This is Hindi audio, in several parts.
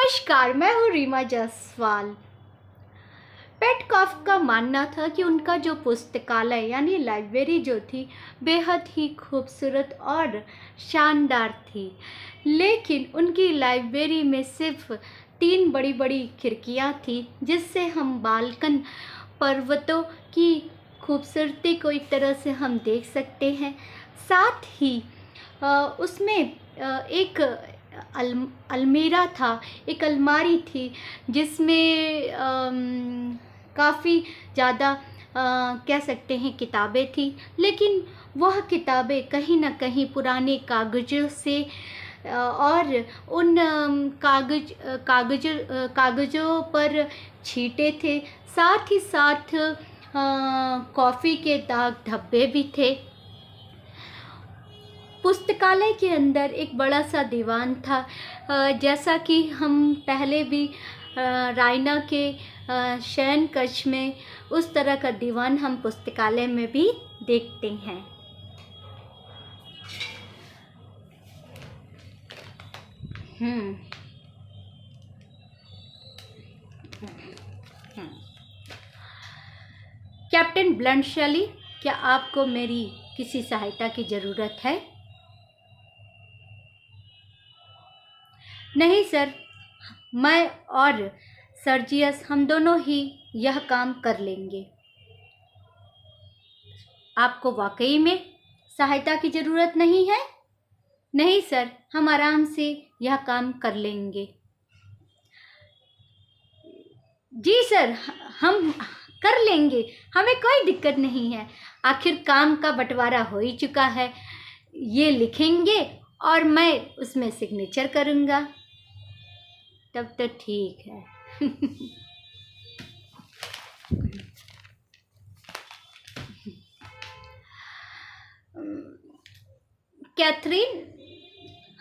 नमस्कार, मैं हूँ रीमा जायसवाल। पेटकॉफ का मानना था कि उनका जो पुस्तकालय यानी लाइब्रेरी जो थी बेहद ही खूबसूरत और शानदार थी, लेकिन उनकी लाइब्रेरी में सिर्फ 3 बड़ी बड़ी खिड़कियाँ थी जिससे हम बालकन पर्वतों की खूबसूरती को एक तरह से हम देख सकते हैं। साथ ही उसमें एक अलमीरा था, एक अलमारी थी जिसमें काफ़ी ज़्यादा कह सकते हैं किताबें थी, लेकिन वह किताबें कहीं ना कहीं पुराने कागज़ों से और उन कागज़ों पर छींटे थे। साथ ही साथ कॉफ़ी के दाग धब्बे भी थे। पुस्तकालय के अंदर एक बड़ा सा दीवान था, जैसा कि हम पहले भी रायना के शयन कक्ष में उस तरह का दीवान हम पुस्तकालय में भी देखते हैं। कैप्टन ब्लंटशैली, क्या आपको मेरी किसी सहायता की ज़रूरत है? नहीं सर, मैं और सर्जियस हम दोनों ही यह काम कर लेंगे। आपको वाकई में सहायता की ज़रूरत नहीं है? नहीं सर, हम आराम से यह काम कर लेंगे। जी सर, हम कर लेंगे, हमें कोई दिक्कत नहीं है। आखिर काम का बंटवारा हो ही चुका है। ये लिखेंगे और मैं उसमें सिग्नेचर करूँगा। तब तो ठीक है। कैथरीन,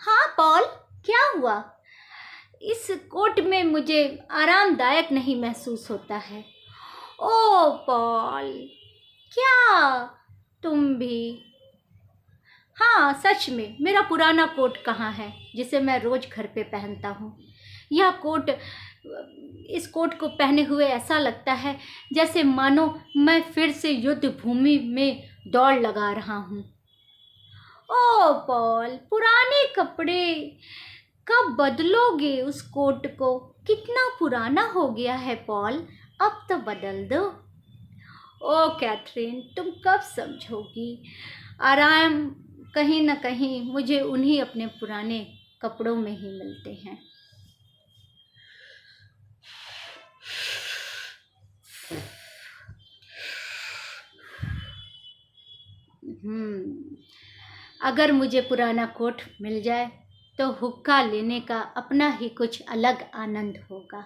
हाँ पॉल, क्या हुआ? इस कोट में मुझे आरामदायक नहीं महसूस होता है। ओ पॉल, क्या तुम भी? हाँ सच में, मेरा पुराना कोट कहाँ है जिसे मैं रोज घर पे पहनता हूँ। यह कोट, इस कोट को पहने हुए ऐसा लगता है जैसे मानो मैं फिर से युद्ध भूमि में दौड़ लगा रहा हूँ। ओ पॉल, पुराने कपड़े कब बदलोगे उस कोट को? कितना पुराना हो गया है पॉल, अब तो बदल दो। ओ कैथरीन, तुम कब समझोगी? आराम कहीं ना कहीं मुझे उन्हीं अपने पुराने कपड़ों में ही मिलते हैं। अगर मुझे पुराना कोट मिल जाए तो हुक्का लेने का अपना ही कुछ अलग आनंद होगा।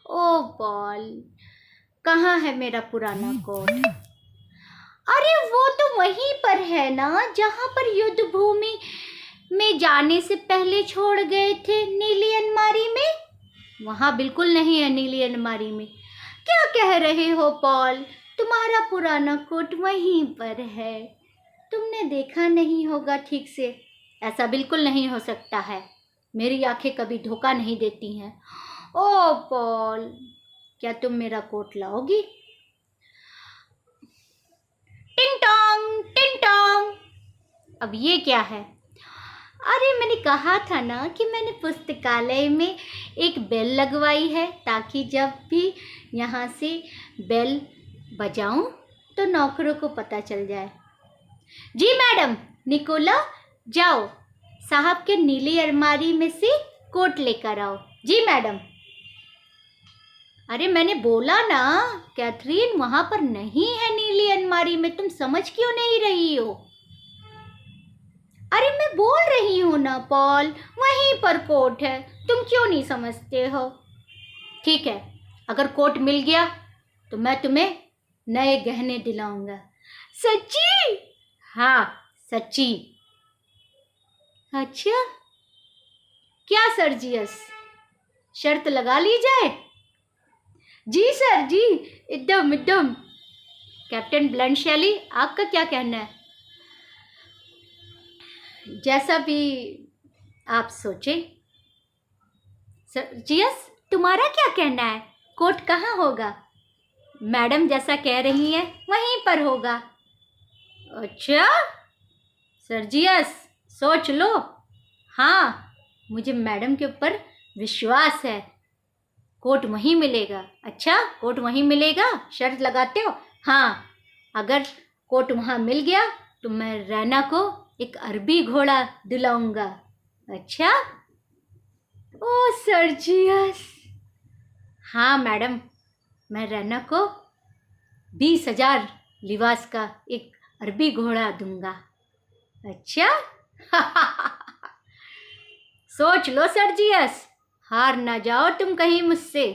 ओ पॉल, कहाँ है मेरा पुराना कोट? अरे वो तो वहीं पर है ना, जहाँ पर युद्ध भूमि में जाने से पहले छोड़ गए थे, नीली अलमारी में। वहाँ बिल्कुल नहीं है नीली अलमारी में। क्या कह रहे हो पॉल? तुम्हारा पुराना कोट वहीं पर है, तुमने देखा नहीं होगा ठीक से। ऐसा बिल्कुल नहीं हो सकता है, मेरी आंखें कभी धोखा नहीं देती हैं। ओ पॉल, क्या तुम मेरा कोट लाओगी? टिंग टोंग टिंग टोंग। अब ये क्या है? अरे मैंने कहा था ना कि मैंने पुस्तकालय में एक बेल लगवाई है, ताकि जब भी यहाँ से बेल बजाऊं तो नौकरों को पता चल जाए। जी मैडम, निकोला, जाओ साहब के नीली अलमारी में से कोट लेकर आओ। जी मैडम। अरे मैंने बोला ना कैथरीन, वहां पर नहीं है नीली अलमारी में, तुम समझ क्यों नहीं रही हो? अरे मैं बोल रही हूँ ना पॉल, वहीं पर कोट है, तुम क्यों नहीं समझते हो? ठीक है, अगर कोट मिल गया तो मैं तुम्हें नए गहने दिलाऊंगा। सच्ची? हाँ सच्ची। अच्छा, क्या सर्जियस, शर्त लगा ली जाए? जी सर जी, एकदम एकदम। कैप्टन ब्लंटशैली, आपका क्या कहना है? जैसा भी आप सोचे। सर्जियस, तुम्हारा क्या कहना है? कोर्ट कहाँ होगा? मैडम जैसा कह रही हैं वहीं पर होगा। अच्छा सर्जियस, सोच लो। हाँ, मुझे मैडम के ऊपर विश्वास है, कोर्ट वहीं मिलेगा। अच्छा, कोर्ट वहीं मिलेगा, शर्त लगाते हो? हाँ, अगर कोर्ट वहाँ मिल गया तो मैं रैना को एक अरबी घोड़ा दिलाऊंगा। अच्छा? ओ सर्जियस। हाँ मैडम, मैं रैना को 20,000 लिवास का एक अरबी घोड़ा दूंगा। अच्छा? सोच लो सर्जियस, हार ना जाओ तुम कहीं मुझसे।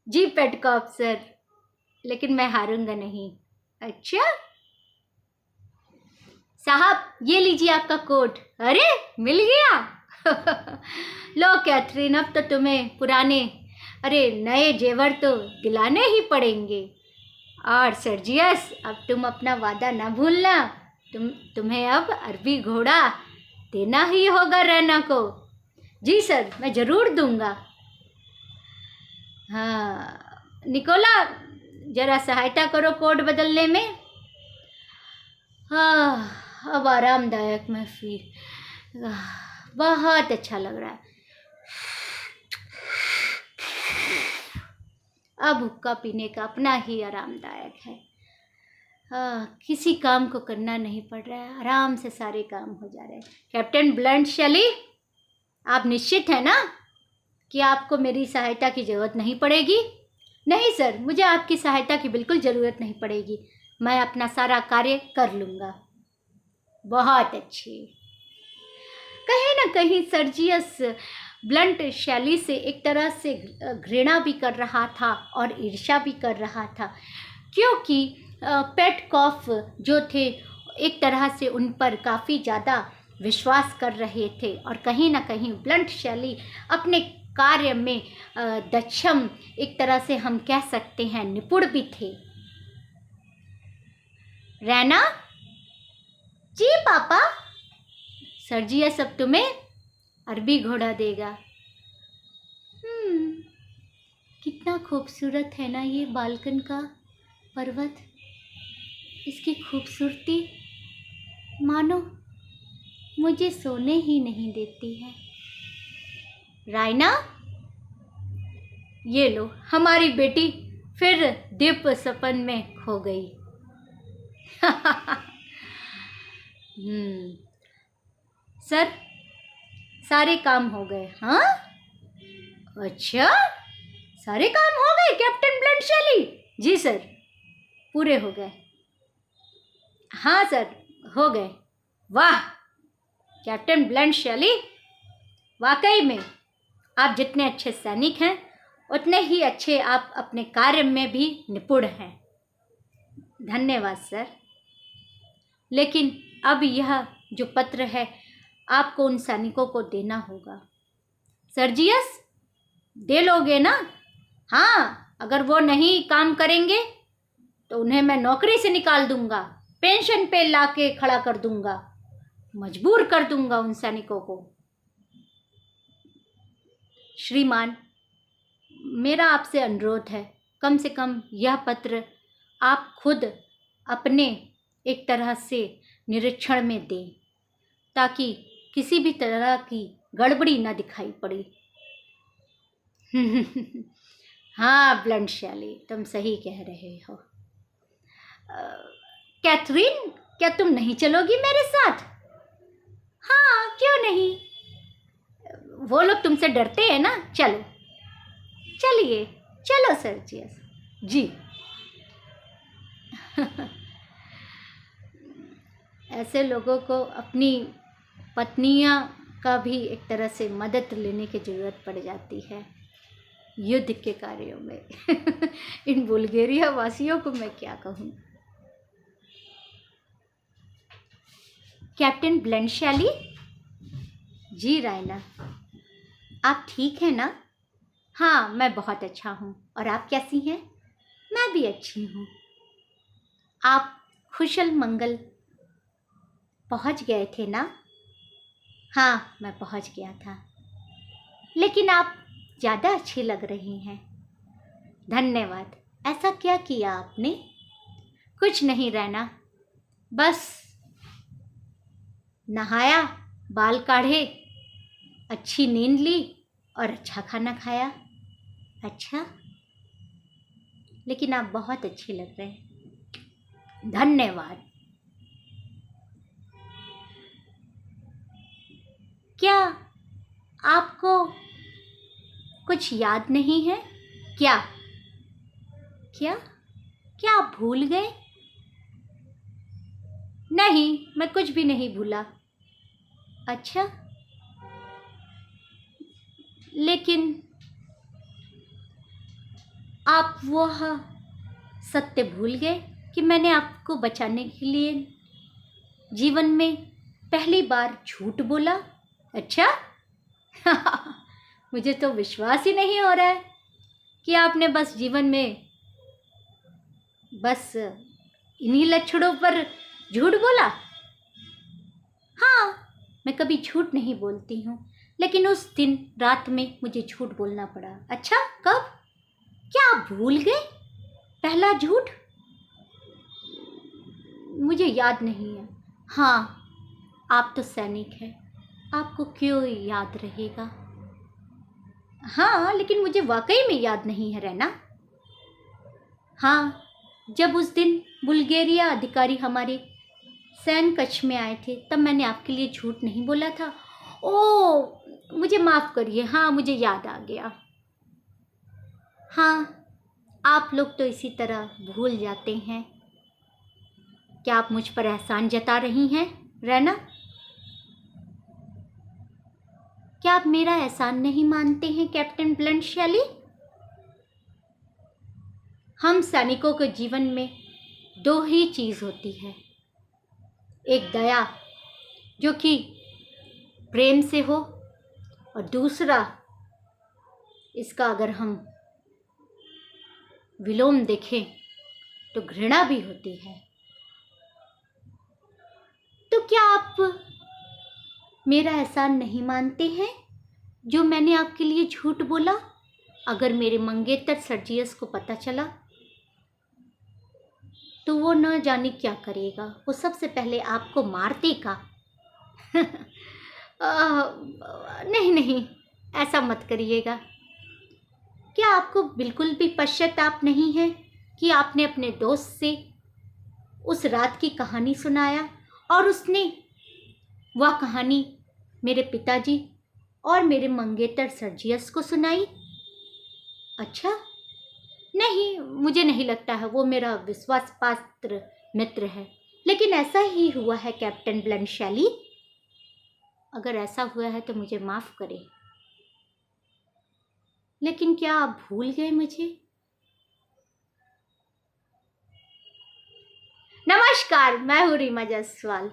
जी पेटकॉप सर, लेकिन मैं हारूंगा नहीं। अच्छा साहब, ये लीजिए आपका कोट। अरे मिल गया। लो कैथरीन, अब तो तुम्हें पुराने नए जेवर तो दिलाने ही पड़ेंगे। और सर्जियस, अब तुम अपना वादा ना भूलना, तुम्हें अब अरबी घोड़ा देना ही होगा रैना को। जी सर, मैं ज़रूर दूंगा। हाँ निकोला, ज़रा सहायता करो कोड बदलने में। हाँ, अब आरामदायक में फील, बहुत अच्छा लग रहा है। अब हुक्का पीने का अपना ही आरामदायक है। किसी काम को करना नहीं पड़ रहा है, आराम से सारे काम हो जा रहे हैं। कैप्टन ब्लंट शैली, आप निश्चित हैं ना कि आपको मेरी सहायता की ज़रूरत नहीं पड़ेगी? नहीं सर, मुझे आपकी सहायता की बिल्कुल ज़रूरत नहीं पड़ेगी, मैं अपना सारा कार्य कर लूँगा। बहुत अच्छी। कहीं ना कहीं सर्जियस ब्लंट शैली से एक तरह से घृणा भी कर रहा था और ईर्ष्या भी कर रहा था, क्योंकि पेटकॉफ जो थे एक तरह से उन पर काफ़ी ज़्यादा विश्वास कर रहे थे, और कहीं ना कहीं ब्लंट शैली अपने कार्य में दक्षम, एक तरह से हम कह सकते हैं निपुण भी थे। रैना जी पापा, सर्जियस अब तुम्हें अरबी घोड़ा देगा। कितना खूबसूरत है ना ये बाल्कन का पर्वत, इसकी खूबसूरती मानो मुझे सोने ही नहीं देती है। रायना, ये लो, हमारी बेटी फिर दिव्य सपन में खो गई। सर, सारे काम हो गए। हाँ अच्छा, सारे काम हो गए कैप्टन ब्लंट शैली? जी सर, पूरे हो गए। हाँ सर, हो गए। वाह कैप्टन ब्लंट शैली, वाकई में आप जितने अच्छे सैनिक हैं उतने ही अच्छे आप अपने कार्य में भी निपुण हैं। धन्यवाद सर। लेकिन अब यह जो पत्र है आपको उन सैनिकों को देना होगा। सर्जियस, दे लोगे ना? हाँ, अगर वो नहीं काम करेंगे तो उन्हें मैं नौकरी से निकाल दूंगा, पेंशन पे लाके खड़ा कर दूंगा, मजबूर कर दूंगा उन सैनिकों को। श्रीमान, मेरा आपसे अनुरोध है, कम से कम यह पत्र आप खुद अपने एक तरह से निरीक्षण में दें, ताकि किसी भी तरह की गड़बड़ी ना दिखाई पड़े। हाँ ब्लंट शैली, तुम सही कह रहे हो। कैथरीन, क्या तुम नहीं चलोगी मेरे साथ? हाँ क्यों नहीं, वो लोग तुमसे डरते हैं ना। चलो चलिए, चलो सर्जियस जी। ऐसे लोगों को अपनी पत्नियां का भी एक तरह से मदद लेने की ज़रूरत पड़ जाती है युद्ध के कार्यों में। इन बुल्गारिया वासियों को मैं क्या कहूँ। कैप्टन ब्लंट शैली जी। रायना, आप ठीक हैं ना? हाँ, मैं बहुत अच्छा हूँ। और आप कैसी हैं? मैं भी अच्छी हूँ। आप कुशल मंगल पहुँच गए थे ना? हाँ, मैं पहुँच गया था। लेकिन आप ज़्यादा अच्छी लग रही हैं। धन्यवाद। ऐसा क्या किया आपने? कुछ नहीं रैना, बस नहाया, बाल काढ़े, अच्छी नींद ली और अच्छा खाना खाया। अच्छा, लेकिन आप बहुत अच्छी लग रहे हैं। धन्यवाद। क्या आपको कुछ याद नहीं है क्या? क्या क्या आप भूल गए? नहीं, मैं कुछ भी नहीं भूला। अच्छा, लेकिन आप वह सत्य भूल गए कि मैंने आपको बचाने के लिए जीवन में पहली बार झूठ बोला। अच्छा मुझे तो विश्वास ही नहीं हो रहा है कि आपने बस जीवन में बस इन्हीं लक्षणों पर झूठ बोला। हाँ, मैं कभी झूठ नहीं बोलती हूँ, लेकिन उस दिन रात में मुझे झूठ बोलना पड़ा। अच्छा, कब? क्या आप भूल गए पहला झूठ? मुझे याद नहीं है। हाँ, आप तो सैनिक हैं, आपको क्यों याद रहेगा? हाँ, लेकिन मुझे वाकई में याद नहीं है रैना। हाँ, जब उस दिन बुल्गारिया अधिकारी हमारे सैन्य कक्ष में आए थे, तब मैंने आपके लिए झूठ नहीं बोला था। ओह, मुझे माफ़ करिए। हाँ, मुझे याद आ गया। हाँ, आप लोग तो इसी तरह भूल जाते हैं। क्या आप मुझ पर एहसान जता रही हैं रैना? क्या आप मेरा एहसान नहीं मानते हैं कैप्टन ब्लंट शैली? हम सैनिकों के जीवन में दो ही चीज़ होती है, एक दया जो कि प्रेम से हो, और दूसरा इसका अगर हम विलोम देखें तो घृणा भी होती है। तो क्या आप मेरा एहसान नहीं मानते हैं जो मैंने आपके लिए झूठ बोला? अगर मेरे मंगेतर सर्जियस को पता चला तो वो न जाने क्या करेगा। वो सबसे पहले आपको मार देगा। नहीं नहीं, ऐसा मत करिएगा। क्या आपको बिल्कुल भी पश्चाताप नहीं है कि आपने अपने दोस्त से उस रात की कहानी सुनाया और उसने वह कहानी मेरे पिताजी और मेरे मंगेतर सर्जियस को सुनाई? अच्छा, नहीं, मुझे नहीं लगता है वो मेरा विश्वास पात्र मित्र है, लेकिन ऐसा ही हुआ है कैप्टन ब्लंट शैली। अगर ऐसा हुआ है तो मुझे माफ़ करें, लेकिन क्या आप भूल गए मुझे? नमस्कार, मैं हूँ रीमा जायसवाल।